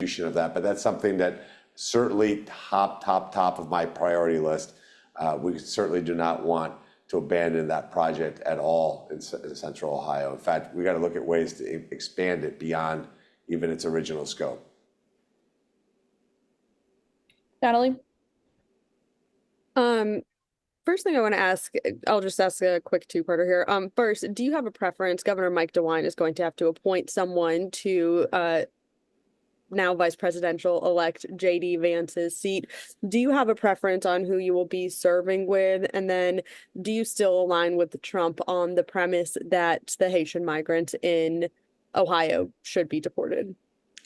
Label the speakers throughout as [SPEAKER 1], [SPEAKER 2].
[SPEAKER 1] of that, but that's something that certainly top of my priority list. We certainly do not want to abandon that project at all in Central Ohio. In fact, we got to look at ways to expand it beyond even its original scope.
[SPEAKER 2] Natalie? First thing I want to ask, I'll just ask a quick two-parter here. First, do you have a preference? Governor Mike DeWine is going to have to appoint someone to now Vice Presidential-elect J.D. Vance's seat. Do you have a preference on who you will be serving with? And then do you still align with Trump on the premise that the Haitian migrants in Ohio should be deported?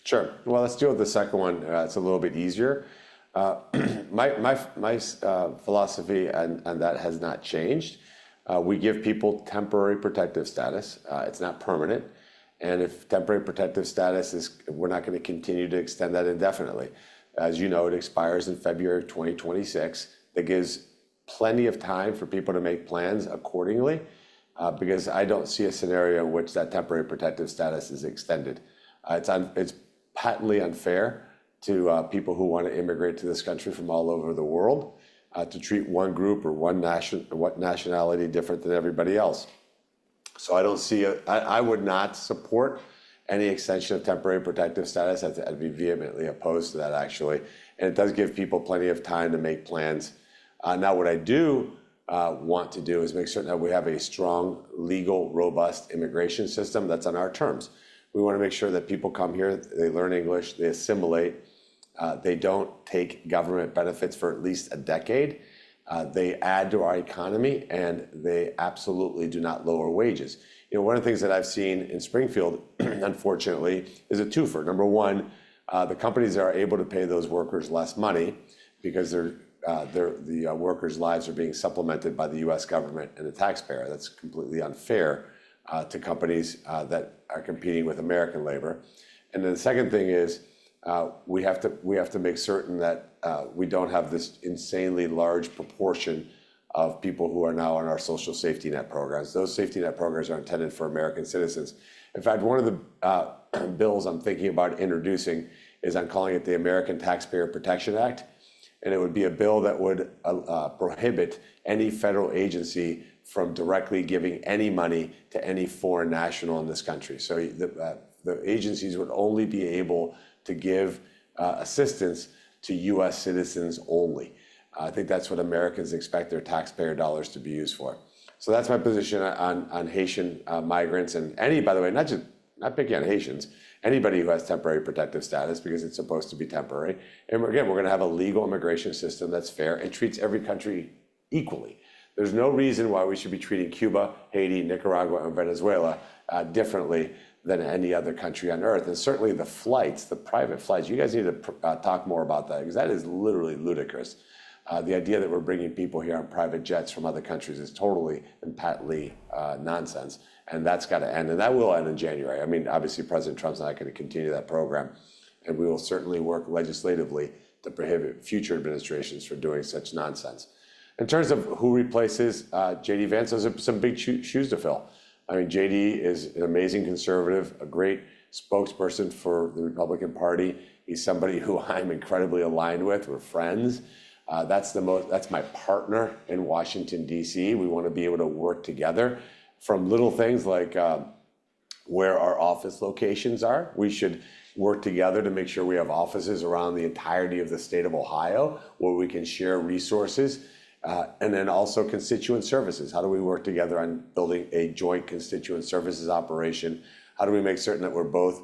[SPEAKER 1] Sure. Well, let's deal with the second one. It's a little bit easier. My philosophy and that has not changed. We give people temporary protective status. It's not permanent. And if temporary protective status is, we're not going to continue to extend that indefinitely. As you know, it expires in February of 2026. That gives plenty of time for people to make plans accordingly, because I don't see a scenario in which that temporary protective status is extended. It's patently unfair to people who want to immigrate to this country from all over the world, to treat one group or one nationality different than everybody else. So I don't see I would not support any extension of temporary protective status. I'd be vehemently opposed to that, actually. And it does give people plenty of time to make plans. Now, what I do want to do is make certain that we have a strong, legal, robust immigration system that's on our terms. We want to make sure that people come here, they learn English, they assimilate, they don't take government benefits for at least a decade. They add to our economy, and they absolutely do not lower wages. You know, one of the things that I've seen in Springfield, unfortunately, is a twofer. Number one, the companies are able to pay those workers less money because the workers' lives are being supplemented by the U.S. government and the taxpayer. That's completely unfair to companies that are competing with American labor. And then the second thing is, we have to make certain that we don't have this insanely large proportion of people who are now on our social safety net programs. Those safety net programs are intended for American citizens. In fact, one of the bills I'm thinking about introducing is I'm calling it the American Taxpayer Protection Act. And it would be a bill that would prohibit any federal agency from directly giving any money to any foreign national in this country. So the agencies would only be able to give assistance to U.S. citizens only. I think that's what Americans expect their taxpayer dollars to be used for. So that's my position on Haitian migrants, and by the way, not picking on Haitians, anybody who has temporary protective status, because it's supposed to be temporary. And again, we're going to have a legal immigration system that's fair and treats every country equally. There's no reason why we should be treating Cuba, Haiti, Nicaragua, and Venezuela differently than any other country on earth. And certainly the flights, the private flights, you guys need to talk more about that, because that is literally ludicrous. The idea that we're bringing people here on private jets from other countries is totally and patently nonsense. And that's got to end. And that will end in January. I mean, obviously, President Trump's not going to continue that program. And we will certainly work legislatively to prohibit future administrations from doing such nonsense. In terms of who replaces J.D. Vance, those are some big shoes to fill. I mean, J.D. is an amazing conservative, a great spokesperson for the Republican Party. He's somebody who I'm incredibly aligned with. We're friends. That's my partner in Washington, D.C. We want to be able to work together, from little things like where our office locations are. We should work together to make sure we have offices around the entirety of the state of Ohio where we can share resources. And then also constituent services. How do we work together on building a joint constituent services operation? How do we make certain that we're both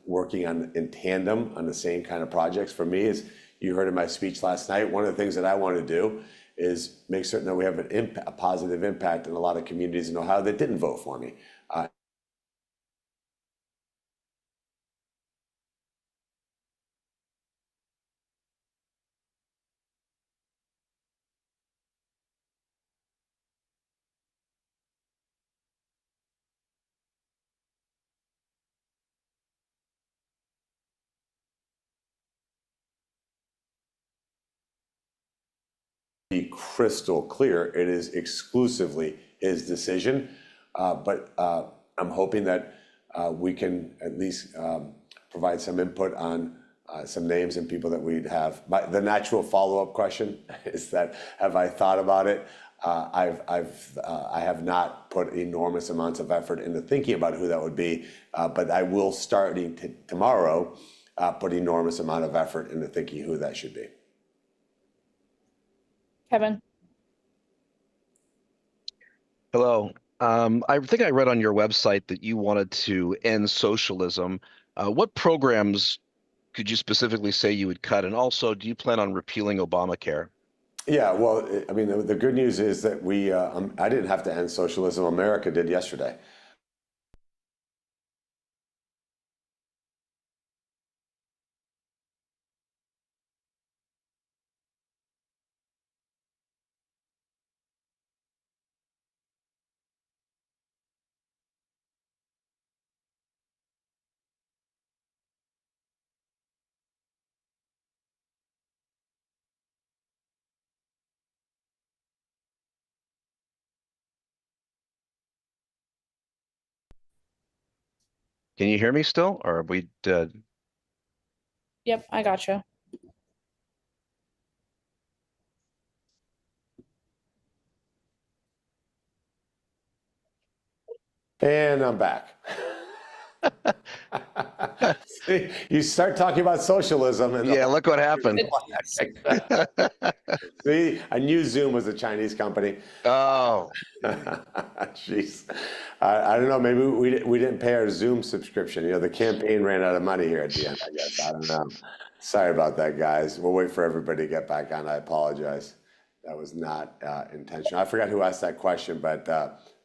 [SPEAKER 1] working in tandem on the same kind of projects? For me, as you heard in my speech last night, one of the things that I want to do is make certain that we have a positive impact in a lot of communities in Ohio that didn't vote for me. Be crystal clear, it is exclusively his decision, but I'm hoping that we can at least provide some input on some names and people that we'd have. The natural follow-up question is that, have I thought about it? I have not put enormous amounts of effort into thinking about who that would be, but I will starting tomorrow put enormous amount of effort into thinking who that should be.
[SPEAKER 3] Kevin.
[SPEAKER 4] Hello. I think I read on your website that you wanted to end socialism. What programs could you specifically say you would cut? And also, do you plan on repealing Obamacare?
[SPEAKER 1] Yeah, well, I mean, the good news is that I didn't have to end socialism. America did yesterday.
[SPEAKER 4] Can you hear me still, or are we dead?
[SPEAKER 3] Yep, I gotcha.
[SPEAKER 1] And I'm back. See, you start talking about socialism, and
[SPEAKER 4] Yeah, look what happened.
[SPEAKER 1] See, I knew Zoom was a Chinese company.
[SPEAKER 4] Oh,
[SPEAKER 1] Jeez, I don't know. Maybe we didn't pay our Zoom subscription. You know, the campaign ran out of money here at the end. I guess I don't know. Sorry about that, guys. We'll wait for everybody to get back on. I apologize. That was not intentional. I forgot who asked that question, but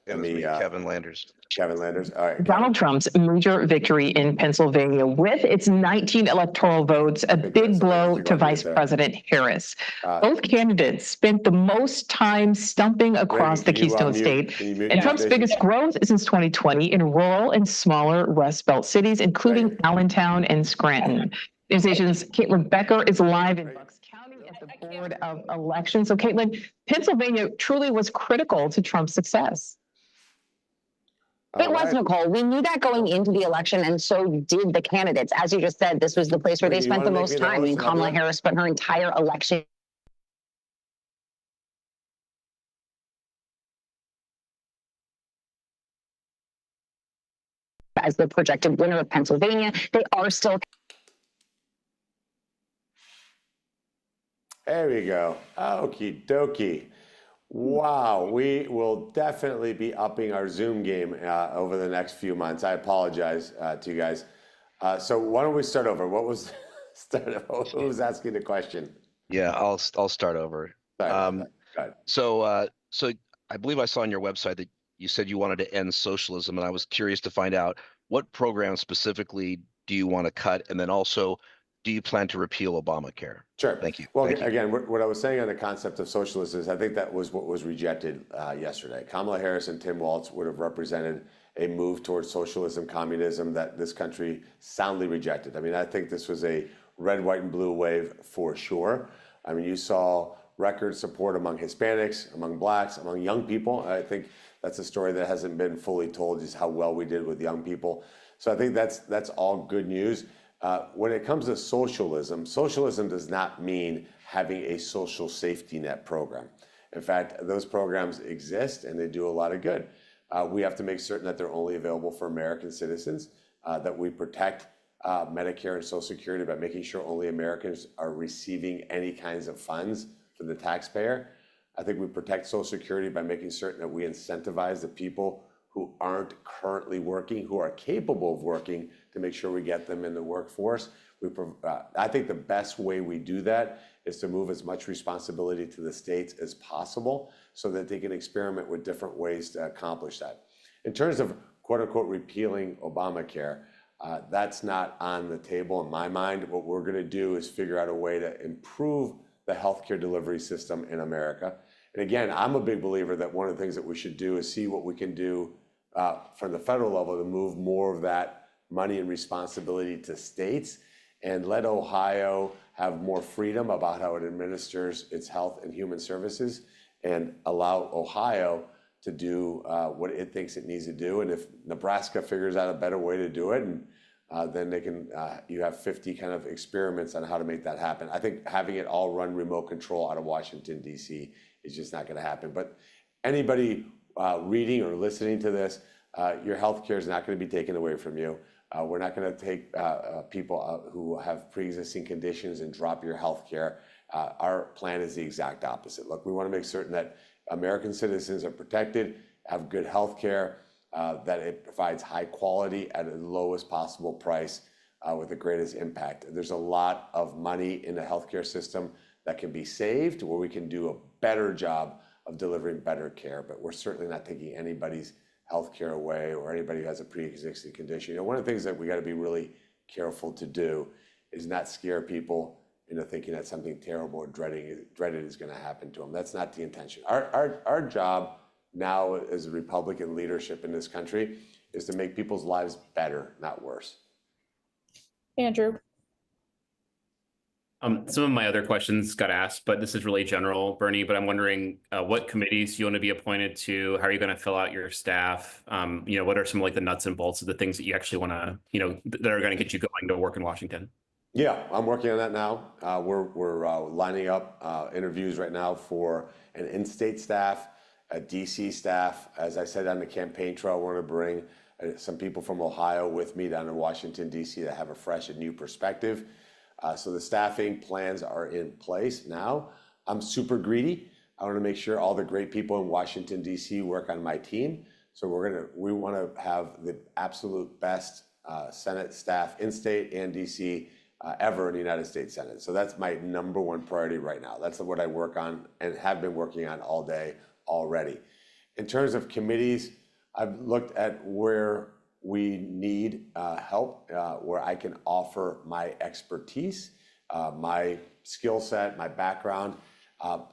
[SPEAKER 4] it was me, Kevin Landers.
[SPEAKER 1] Kevin Landers. All right.
[SPEAKER 5] Donald Trump's major victory in Pennsylvania with its 19 electoral votes, a big blow to Vice President Harris. Both candidates spent the most time stumping across the Keystone State. And Trump's biggest growth since 2020 in rural and smaller Rust Belt cities, including Allentown and Scranton. News Nation's Caitlin Becker is live in Bucks County at the Board of Elections. So Caitlin, Pennsylvania truly was critical to Trump's success.
[SPEAKER 6] It was, Nicole. We knew that going into the election, and so did the candidates. As you just said, this was the place where they spent the most time. I mean, Kamala Harris spent her entire election as the projected winner of Pennsylvania. They are still.
[SPEAKER 1] There we go. Okie dokie. Wow, we will definitely be upping our Zoom game over the next few months. I apologize to you guys. So why don't we start over? What was who was asking the question?
[SPEAKER 4] Yeah, I'll start over. So I believe I saw on your website that you said you wanted to end socialism, and I was curious to find out what program specifically do you want to cut, and then also, do you plan to repeal Obamacare?
[SPEAKER 1] Sure.
[SPEAKER 4] Thank you.
[SPEAKER 1] Well,
[SPEAKER 4] Thank you.
[SPEAKER 1] again, what I was saying on the concept of socialism is I think that was what was rejected yesterday. Kamala Harris and Tim Walz would have represented a move towards socialism, communism that this country soundly rejected. I mean, I think this was a red, white, and blue wave for sure. I mean, you saw record support among Hispanics, among blacks, among young people. I think that's a story that hasn't been fully told, just how well we did with young people. So I think that's all good news. When it comes to socialism, socialism does not mean having a social safety net program. In fact, those programs exist and they do a lot of good. We have to make certain that they're only available for American citizens, that we protect Medicare and Social Security by making sure only Americans are receiving any kinds of funds from the taxpayer. I think we protect Social Security by making certain that we incentivize the people who aren't currently working, who are capable of working, to make sure we get them in the workforce. I think the best way we do that is to move as much responsibility to the states as possible so that they can experiment with different ways to accomplish that. In terms of quote unquote repealing Obamacare, that's not on the table in my mind. What we're gonna do is figure out a way to improve the healthcare delivery system in America. And again, I'm a big believer that one of the things that we should do is see what we can do from the federal level to move more of that money and responsibility to states and let Ohio have more freedom about how it administers its health and human services and allow Ohio to do what it thinks it needs to do. And if Nebraska figures out a better way to do it and then they can, you have 50 kind of experiments on how to make that happen. I think having it all run remote control out of Washington, D.C. is just not going to happen. But anybody reading or listening to this, your health care is not going to be taken away from you. We're not going to take people who have pre-existing conditions and drop your health care. Our plan is the exact opposite. Look, we want to make certain that American citizens are protected, have good health care, that it provides high quality at the lowest possible price with the greatest impact. There's a lot of money in the healthcare system that can be saved where we can do a better job of delivering better care, but we're certainly not taking anybody's health care away or anybody who has a pre-existing condition. You know, one of the things that we got to be really careful to do is not scare people into thinking that something terrible or dreaded is going to happen to them. That's not the intention. Our job now as a Republican leadership in this country is to make people's lives better, not worse.
[SPEAKER 3] Andrew.
[SPEAKER 7] Some of my other questions got asked, but this is really general, Bernie, but I'm wondering what committees you want to be appointed to, how are you going to fill out your staff? You know, what are some like the nuts and bolts of the things that you actually want to, you know, that are going to get you going to work in Washington? Yeah,
[SPEAKER 1] I'm working on that now. We're lining up interviews right now for an in-state staff, a DC staff. As I said on the campaign trail, we're going to bring some people from Ohio with me down to Washington, DC that have a fresh and new perspective. So the staffing plans are in place now. I'm super greedy. I want to make sure all the great people in Washington, DC work on my team. So we want to have the absolute best Senate staff in state and DC ever in the United States Senate. So that's my number one priority right now. That's what I work on and have been working on all day already. In terms of committees, I've looked at where we need help, where I can offer my expertise, my skill set, my background.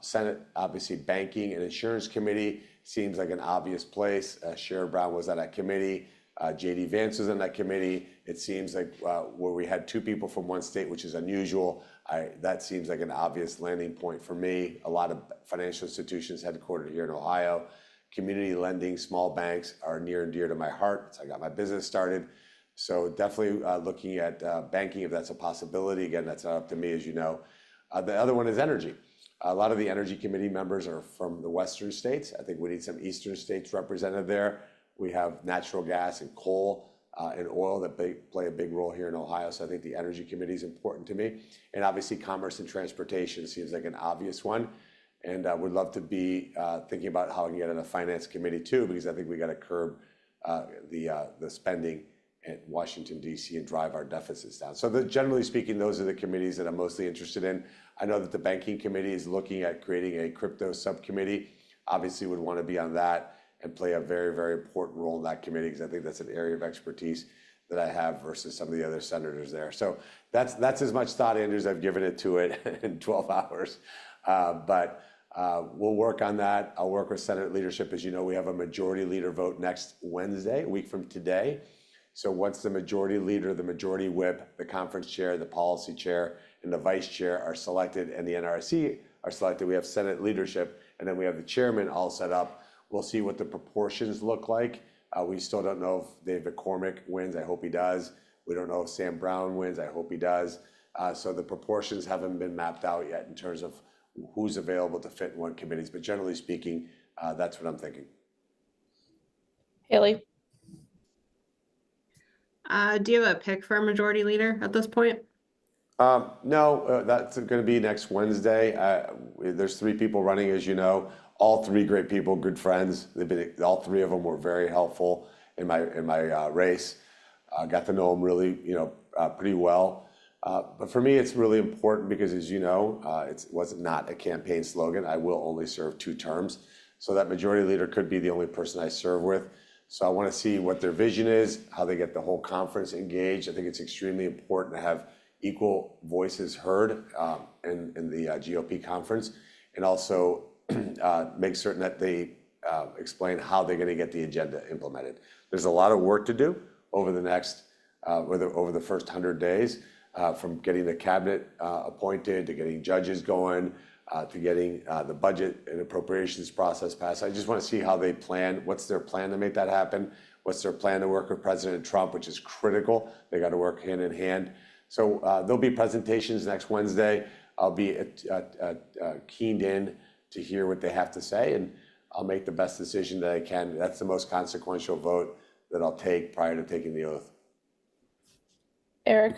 [SPEAKER 1] Senate, obviously, Banking and Insurance Committee seems like an obvious place. Sherrod Brown was on that committee. J.D. Vance was on that committee. It seems like where we had two people from one state, which is unusual, that seems like an obvious landing point for me. A lot of financial institutions headquartered here in Ohio. Community lending, small banks are near and dear to my heart. So I got my business started. So definitely looking at banking, if that's a possibility. Again, that's not up to me, as you know. The other one is energy. A lot of the energy committee members are from the western states. I think we need some eastern states represented there. We have natural gas and coal and oil that play a big role here in Ohio. So I think the energy committee is important to me. And obviously commerce and transportation seems like an obvious one. And I would love to be thinking about how I can get on a finance committee too, because I think we got to curb the spending at Washington, D.C. and drive our deficits down. So generally speaking, those are the committees that I'm mostly interested in. I know that the banking committee is looking at creating a crypto subcommittee. Obviously would want to be on that and play a very, very important role in that committee, because I think that's an area of expertise that I have versus some of the other senators there. So that's as much thought, Andrews, I've given it to it in 12 hours. But we'll work on that. I'll work with Senate leadership. As you know, we have a majority leader vote next Wednesday, a week from today. So once the majority leader, the majority whip, the conference chair, the policy chair, and the vice chair are selected and the NRC are selected, we have Senate leadership, and then we have the chairman all set up. We'll see what the proportions look like. We still don't know if David McCormick wins. I hope he does. We don't know if Sam Brown wins. I hope he does. So the proportions haven't been mapped out yet in terms of who's available to fit in what committees. But generally speaking, that's what I'm thinking.
[SPEAKER 3] Haley.
[SPEAKER 8] Do you have a pick for a majority leader at this point?
[SPEAKER 1] No, that's going to be next Wednesday. There's three people running, as you know. All three great people, good friends. All three of them were very helpful in my race. Got to know them really, pretty well. But for me, it's really important because, as you know, it was not a campaign slogan. I will only serve 2 terms. So that majority leader could be the only person I serve with. So I want to see what their vision is, how they get the whole conference engaged. I think it's extremely important to have equal voices heard in the GOP conference, and also make certain that they explain how they're going to get the agenda implemented. There's a lot of work to do over the next, over the first 100 days, from getting the cabinet appointed to getting judges going, to getting the budget and appropriations process passed. I just want to see how they plan, what's their plan to make that happen. What's their plan to work with President Trump, which is critical. They got to work hand in hand. So there'll be presentations next Wednesday. I'll be keened in to hear what they have to say, and I'll make the best decision that I can. That's the most consequential vote that I'll take prior to taking the oath.
[SPEAKER 3] Eric.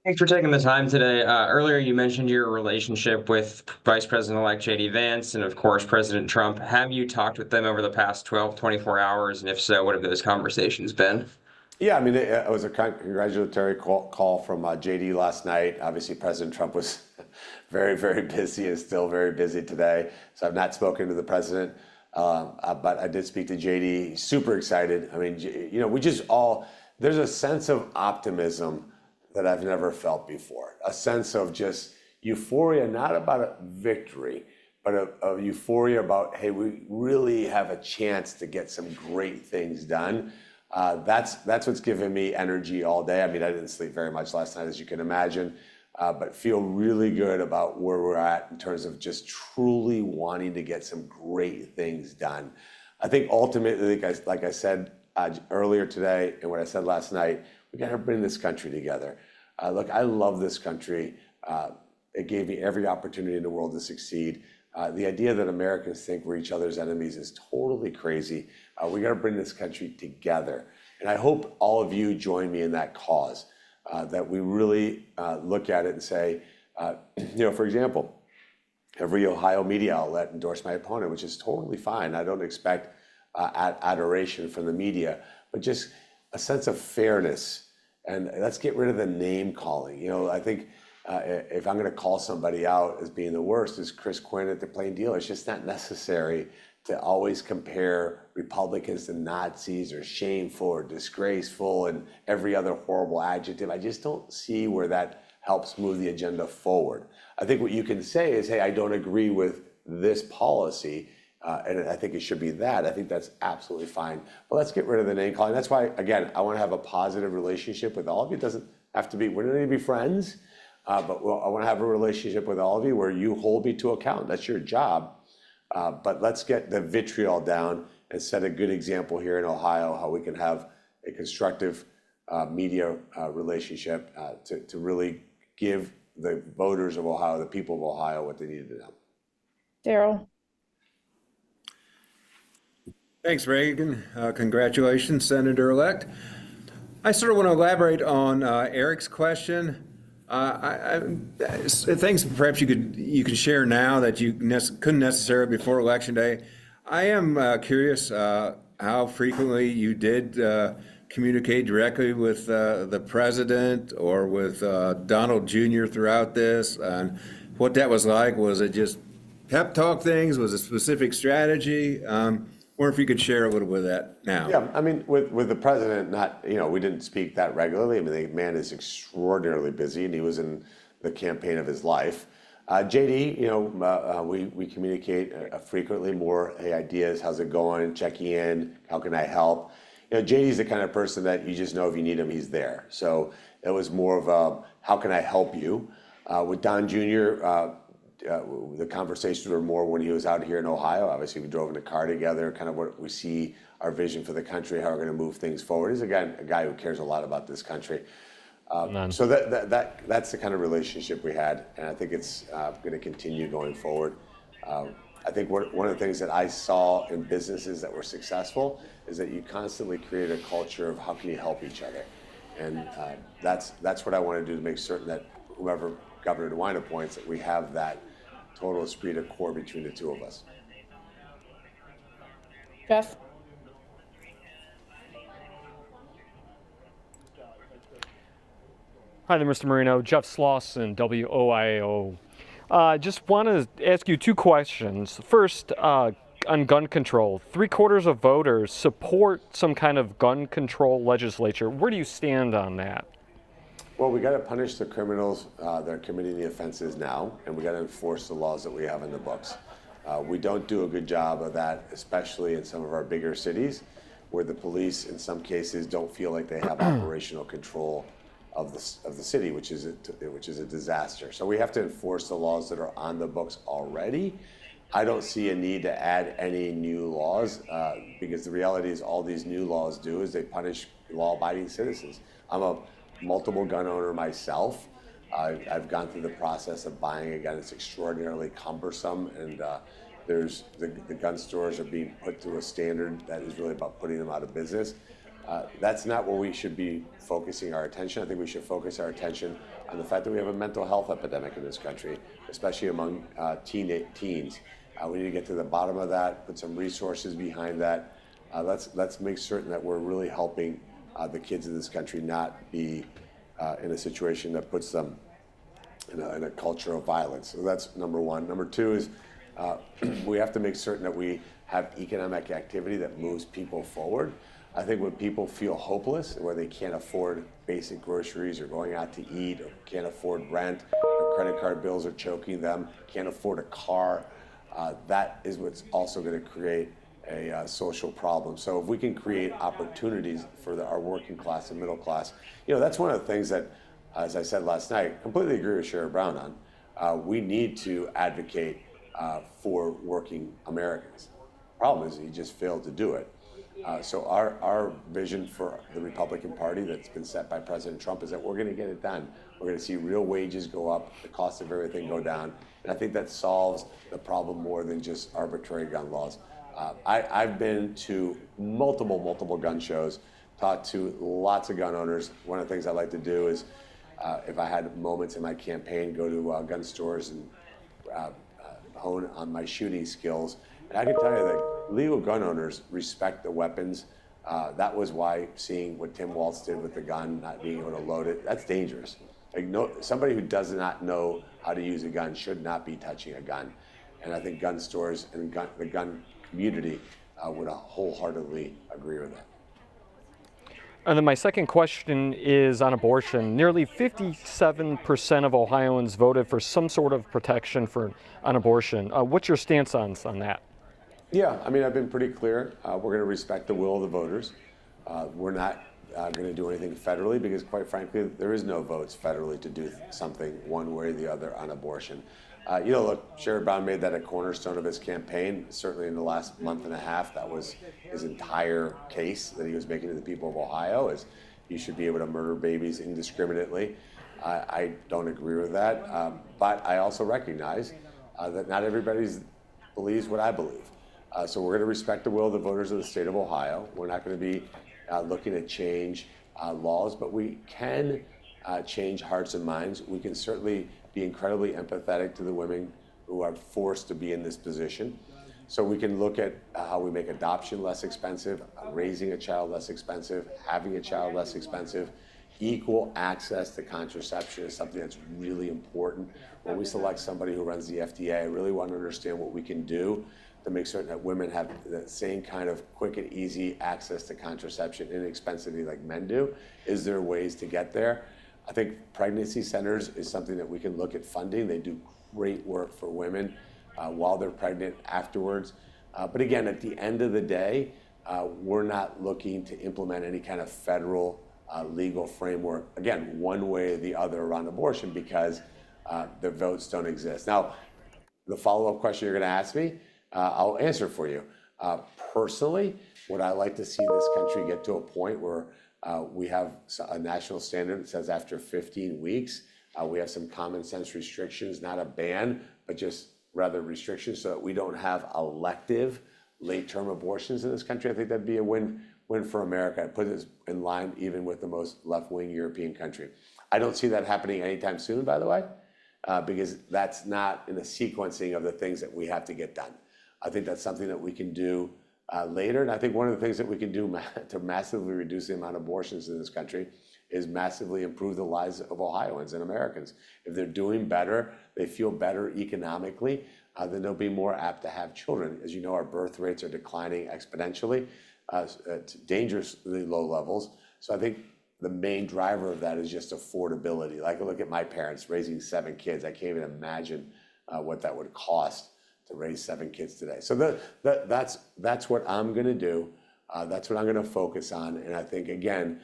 [SPEAKER 9] Thanks for taking the time today. Earlier, you mentioned your relationship with Vice President-elect J.D. Vance and, of course, President Trump. Have you talked with them over the past 12, 24 hours? And if so, what have those conversations been?
[SPEAKER 1] Yeah, I mean, it was a congratulatory call from JD last night. Obviously, President Trump was very, very busy and still very busy today. So I've not spoken to the president, but I did speak to JD. He's super excited. I mean, you know, there's a sense of optimism that I've never felt before. A sense of just euphoria, not about a victory, but a euphoria about, hey, we really have a chance to get some great things done. That's what's given me energy all day. I mean, I didn't sleep very much last night, as you can imagine, but feel really good about where we're at in terms of just truly wanting to get some great things done. I think ultimately, like I said earlier today and what I said last night, we got to bring this country together. Look, I love this country. It gave me every opportunity in the world to succeed. The idea that Americans think we're each other's enemies is totally crazy. We got to bring this country together. And I hope all of you join me in that cause, that we really look at it and say, you know, for example, every Ohio media outlet endorsed my opponent, which is totally fine. I don't expect adoration from the media, but just a sense of fairness. And let's get rid of the name calling. You know, I think if I'm going to call somebody out as being the worst, is Chris Quinn at the Plain Dealer. It's just not necessary to always compare Republicans to Nazis or shameful or disgraceful and every other horrible adjective. I just don't see where that helps move the agenda forward. I think what you can say is, hey, I don't agree with this policy, and I think it should be that. I think that's absolutely fine. But let's get rid of the name calling. That's why, again, I want to have a positive relationship with all of you. It doesn't have to be, we don't need to be friends, but I want to have a relationship with all of you where you hold me to account. That's your job. But let's get the vitriol down and set a good example here in Ohio, how we can have a constructive media relationship to really give the voters of Ohio, the people of Ohio, what they need to know.
[SPEAKER 3] Daryl.
[SPEAKER 10] Thanks, Reagan. Congratulations, Senator-elect. I sort of want to elaborate on Eric's question. Things perhaps you can share now that you couldn't necessarily before Election Day. I am curious how frequently you did communicate directly with the president or with Donald Jr. throughout this, and what that was like. Was it just pep talk things? Was it specific strategy? Or if you could share a little bit of that now.
[SPEAKER 1] Yeah, I mean, with the president, we didn't speak that regularly. I mean, the man is extraordinarily busy, and he was in the campaign of his life. JD, we communicate frequently more. Hey, ideas, how's it going? Checking in, how can I help? You know, JD's the kind of person that you just know if you need him, he's there. So it was more of a, how can I help you? With Don Jr., the conversations were more when he was out here in Ohio. Obviously, we drove in a car together, kind of what we see our vision for the country, how we're going to move things forward. He's a guy who cares a lot about this country. So that's the kind of relationship we had, and I think it's going to continue going forward. I think one of the things that I saw in businesses that were successful is that you constantly create a culture of how can you help each other, and that's what I want to do to make certain that whoever Governor DeWine appoints, that we have that total esprit de corps between the two of us.
[SPEAKER 3] Jeff.
[SPEAKER 11] Hi there, Mr. Moreno. Jeff Slauson, WOIO. Just want to ask you two questions. First, on gun control. 3/4 of voters support some kind of gun control legislature. Where do you stand on that?
[SPEAKER 1] Well, we got to punish the criminals that are committing the offenses now, and we got to enforce the laws that we have in the books. We don't do a good job of that, especially in some of our bigger cities, where the police, in some cases, don't feel like they have operational control of the city, which is a disaster. So we have to enforce the laws that are on the books already, I don't see a need to add any new laws because the reality is all these new laws do is they punish law-abiding citizens. I'm a multiple gun owner myself. I've gone through the process of buying a gun. It's extraordinarily cumbersome, and the gun stores are being put to a standard that is really about putting them out of business. That's not where we should be focusing our attention. I think we should focus our attention on the fact that we have a mental health epidemic in this country, especially among teens. We need to get to the bottom of that, put some resources behind that. Let's make certain that we're really helping the kids in this country not be in a situation that puts them in a culture of violence. So that's number one. Number two is we have to make certain that we have economic activity that moves people forward. I think when people feel hopeless, where they can't afford basic groceries or going out to eat or can't afford rent, or credit card bills are choking them, can't afford a car, that is what's also going to create a social problem. So if we can create opportunities for our working class and middle class, that's one of the things that, as I said last night, completely agree with Sherrod Brown on. We need to advocate for working Americans. The problem is he just failed to do it. So our vision for the Republican Party that's been set by President Trump is that we're going to get it done. We're going to see real wages go up, the cost of everything go down, and I think that solves the problem more than just arbitrary gun laws. I've been to multiple gun shows, talked to lots of gun owners. One of the things I like to do is, if I had moments in my campaign, go to gun stores and hone on my shooting skills. And I can tell you that legal gun owners respect the weapons. That was why seeing what Tim Walz did with the gun, not being able to load it, that's dangerous. Somebody who does not know how to use a gun should not be touching a gun. And I think gun stores and the gun community would wholeheartedly agree with that.
[SPEAKER 11] And then my second question is on abortion. Nearly 57% of Ohioans voted for some sort of protection on abortion. What's your stance on that?
[SPEAKER 1] Yeah, I mean, I've been pretty clear. We're going to respect the will of the voters. We're not going to do anything federally because, quite frankly, there is no votes federally to do something one way or the other on abortion. Look, Sherrod Brown made that a cornerstone of his campaign. Certainly in the last month and a half, that was his entire case that he was making to the people of Ohio, is you should be able to murder babies indiscriminately. I don't agree with that, but I also recognize that not everybody believes what I believe. So we're going to respect the will of the voters of the state of Ohio. We're not going to be looking to change laws, but we can change hearts and minds. We can certainly be incredibly empathetic to the women who are forced to be in this position. So we can look at how we make adoption less expensive, raising a child less expensive, having a child less expensive. Equal access to contraception is something that's really important. When we select somebody who runs the FDA, I really want to understand what we can do to make certain that women have the same kind of quick and easy access to contraception inexpensively like men do. Is there ways to get there? I think pregnancy centers is something that we can look at funding. They do great work for women while they're pregnant, afterwards. But again, at the end of the day, we're not looking to implement any kind of federal legal framework, again, one way or the other around abortion because the votes don't exist. Now, the follow-up question you're going to ask me, I'll answer for you. Personally, would I like to see this country get to a point where we have a national standard that says after 15 weeks, we have some common sense restrictions, not a ban, but just rather restrictions so that we don't have elective late-term abortions in this country? I think that'd be a win for America. I put this in line even with the most left-wing European country. I don't see that happening anytime soon, by the way, because that's not in the sequencing of the things that we have to get done. I think that's something that we can do later. And I think one of the things that we can do to massively reduce the amount of abortions in this country is massively improve the lives of Ohioans and Americans. If they're doing better, they feel better economically, then they'll be more apt to have children. As you know, our birth rates are declining exponentially at dangerously low levels. So I think the main driver of that is just affordability. Like, look at my parents raising 7 kids. I can't even imagine what that would cost to raise 7 kids today. So that's what I'm going to do. That's what I'm going to focus on. And I think, again,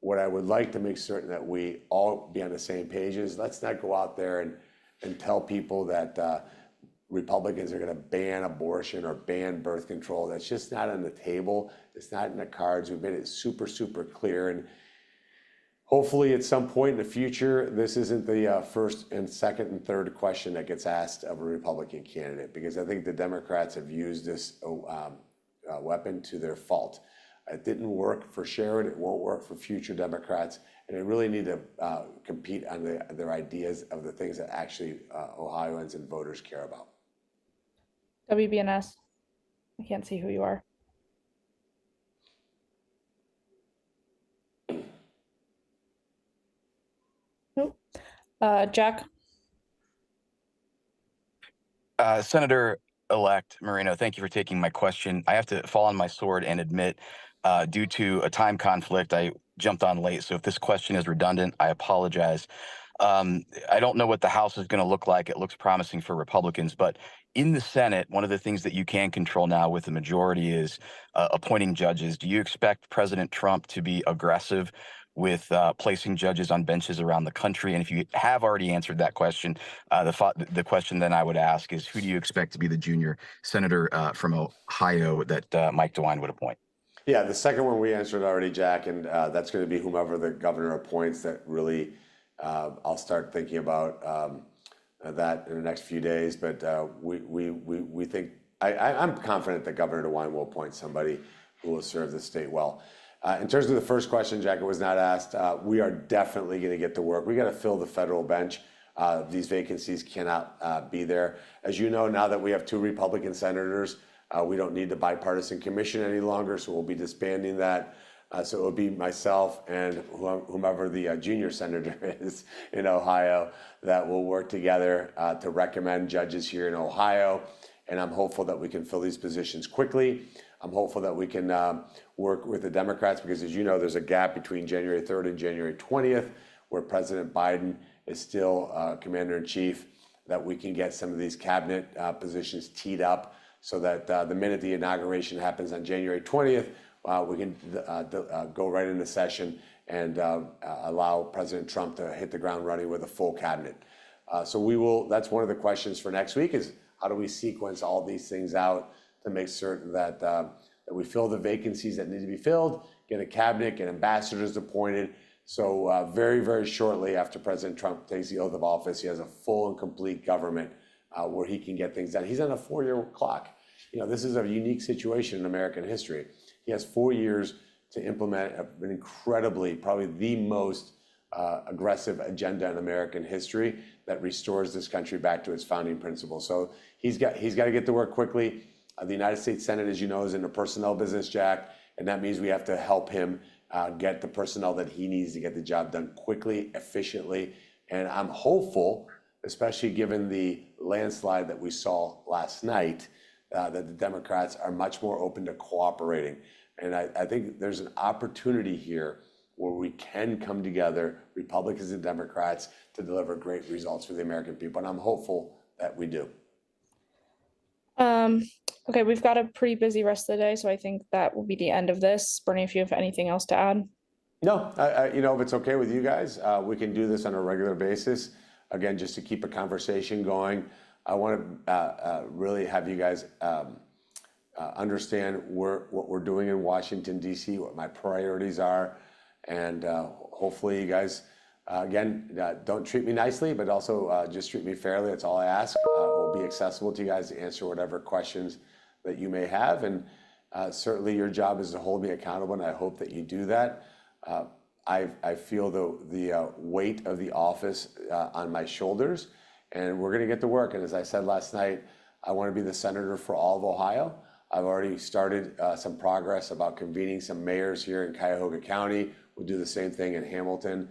[SPEAKER 1] what I would like to make certain that we all be on the same page is let's not go out there and tell people that Republicans are going to ban abortion or ban birth control. That's just not on the table. It's not in the cards. We've made it super, super clear. And hopefully at some point in the future, this isn't the first and second and third question that gets asked of a Republican candidate, because I think the Democrats have used this weapon to their fault. It didn't work for Sherrod. It won't work for future Democrats. And they really need to compete on their ideas of the things that actually Ohioans and voters care about.
[SPEAKER 3] WBNS. I can't see who you are. Nope. Jack.
[SPEAKER 12] Senator-elect Moreno, thank you for taking my question. I have to fall on my sword and admit, due to a time conflict, I jumped on late. So if this question is redundant, I apologize. I don't know what the House is going to look like. It looks promising for Republicans, but in the Senate, one of the things that you can control now with the majority is appointing judges. Do you expect President Trump to be aggressive with placing judges on benches around the country? And if you have already answered that question, the question then I would ask is, who do you expect to be the junior senator from Ohio that Mike DeWine would appoint?
[SPEAKER 1] Yeah, the second one we answered already, Jack, and that's going to be whomever the governor appoints. That really, I'll start thinking about that in the next few days. But we think I'm confident that Governor DeWine will appoint somebody who will serve the state well. In terms of the first question, Jack, it was not asked. We are definitely going to get to work. We got to fill the federal bench. These vacancies cannot be there. As you know, now that we have 2 Republican senators, we don't need the bipartisan commission any longer, so we'll be disbanding that. So it will be myself and whomever the junior senator is in Ohio that will work together to recommend judges here in Ohio. And I'm hopeful that we can fill these positions quickly. I'm hopeful that we can work with the Democrats, because as you know, there's a gap between January 3rd and January 20th, where President Biden is still commander-in-chief, that we can get some of these cabinet positions teed up so that the minute the inauguration happens on January 20th, we can go right into session and allow President Trump to hit the ground running with a full cabinet. So we will. That's one of the questions for next week, is how do we sequence all these things out to make certain that that we fill the vacancies that need to be filled, get a cabinet, get ambassadors appointed. So very, very shortly after President Trump takes the oath of office, he has a full and complete government where he can get things done. He's on a 4-year clock. You know, this is a unique situation in American history. He has 4 years to implement an incredibly, probably the most aggressive agenda in American history that restores this country back to its founding principles. So he's got to get to work quickly. The United States Senate, as you know, is in the personnel business, Jack, and that means we have to help him get the personnel that he needs to get the job done quickly, efficiently. And I'm hopeful, especially given the landslide that we saw last night, that the Democrats are much more open to cooperating. And I think there's an opportunity here where we can come together, Republicans and Democrats, to deliver great results for the American people. And I'm hopeful that we do.
[SPEAKER 3] Okay, we've got a pretty busy rest of the day, so I think that will be the end of this. Bernie, if you have anything else to add.
[SPEAKER 1] No, you know, if it's okay with you guys, we can do this on a regular basis. Again, just to keep a conversation going. I want to really have you guys understand what we're doing in Washington, D.C., what my priorities are. And hopefully you guys, again, don't treat me nicely, but also just treat me fairly. That's all I ask. We'll be accessible to you guys to answer whatever questions that you may have. And certainly your job is to hold me accountable, and I hope that you do that. I feel the weight of the office on my shoulders, and we're going to get to work. And as I said last night, I want to be the senator for all of Ohio. I've already started some progress about convening some mayors here in Cuyahoga County. We'll do the same thing in Hamilton,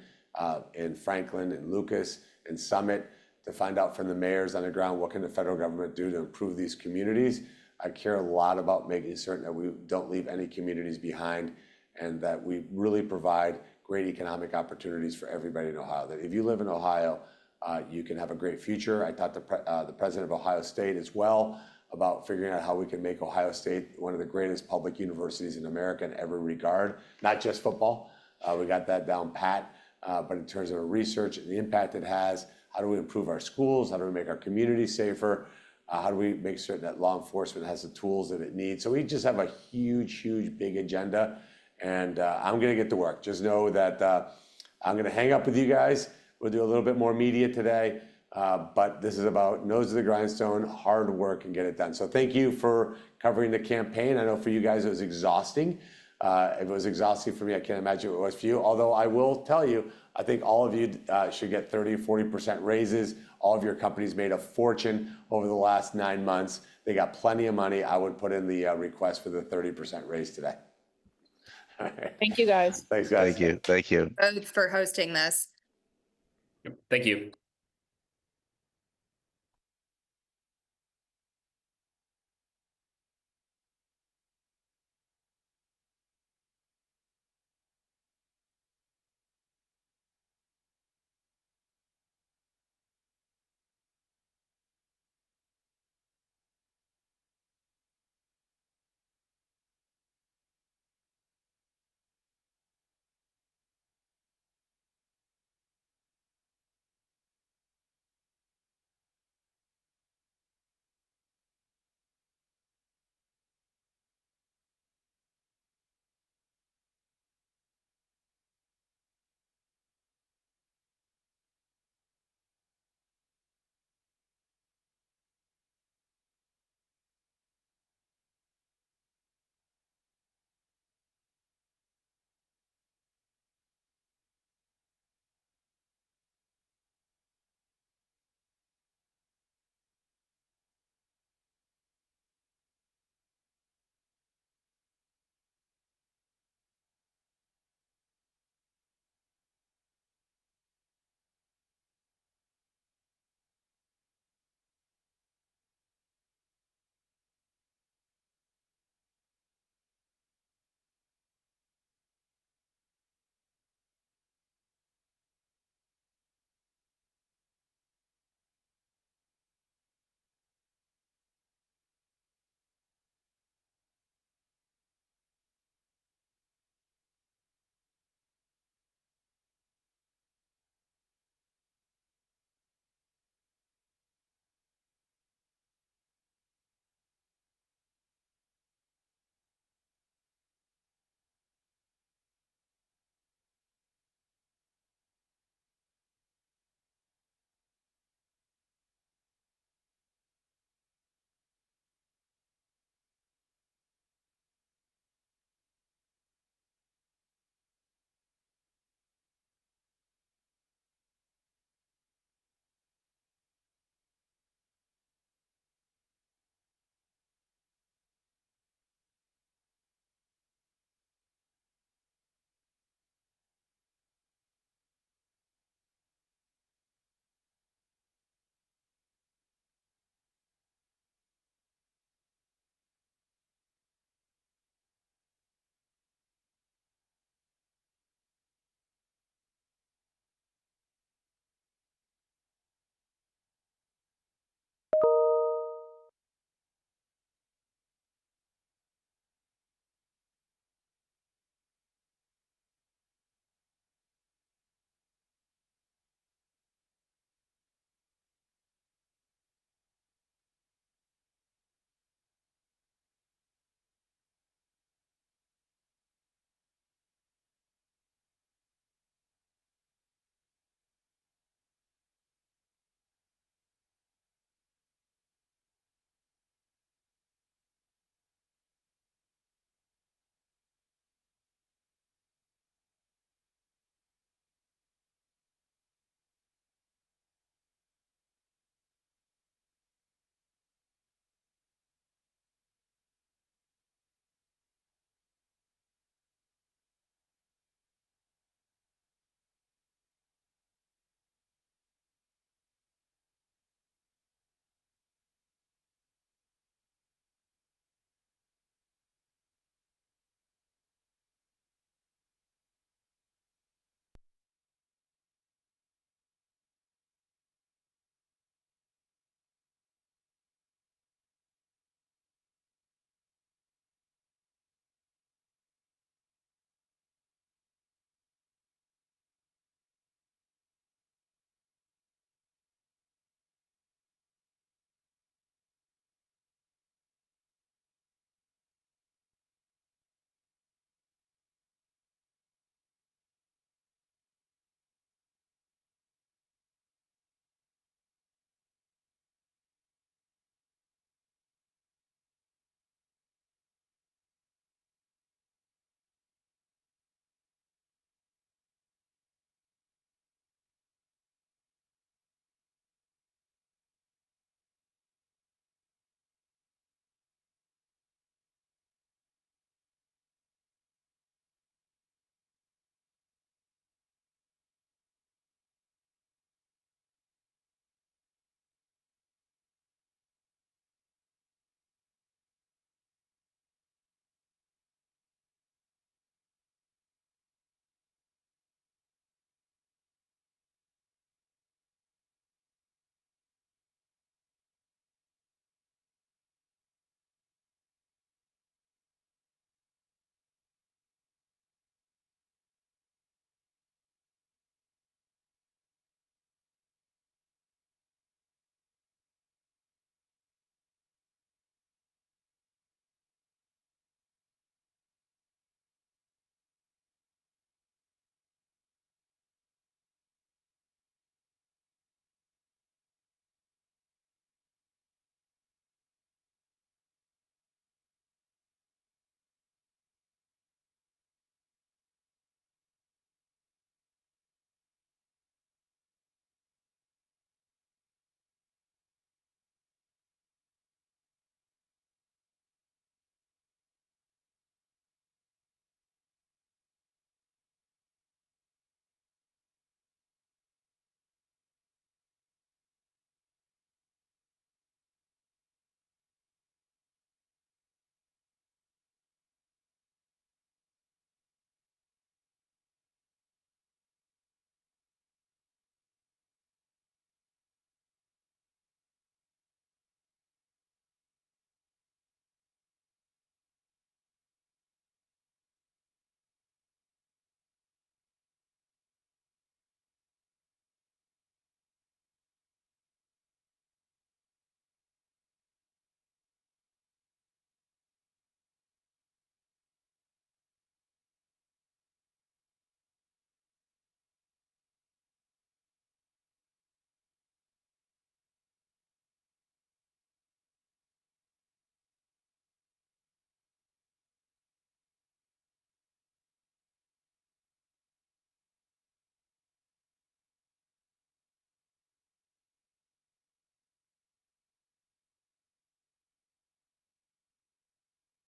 [SPEAKER 1] in Franklin, in Lucas, in Summit, to find out from the mayors on the ground what can the federal government do to improve these communities. I care a lot about making certain that we don't leave any communities behind, and that we really provide great economic opportunities for everybody in Ohio. That if you live in Ohio, you can have a great future. I talked to the president of Ohio State as well about figuring out how we can make Ohio State one of the greatest public universities in America in every regard, not just football. We got that down pat, but in terms of research and the impact it has, how do we improve our schools? How do we make our communities safer? How do we make certain that law enforcement has the tools that it needs? So we just have a huge, big agenda, and I'm going to get to work. Just know that I'm going to hang up with you guys. We'll do a little bit more media today, but this is about nose to the grindstone, hard work, and get it done. So thank you for covering the campaign. I know for you guys it was exhausting. If it was exhausting for me, I can't imagine what it was for you. Although I will tell you, I think all of you should get 30 or 40% raises. All of your companies made a fortune over the last 9 months. They got plenty of money. I would put in the request for the 30% raise today.
[SPEAKER 3] Thank you, guys.
[SPEAKER 1] Thanks, guys.
[SPEAKER 4] Thank you.
[SPEAKER 13] Both for hosting this.
[SPEAKER 7] Thank you.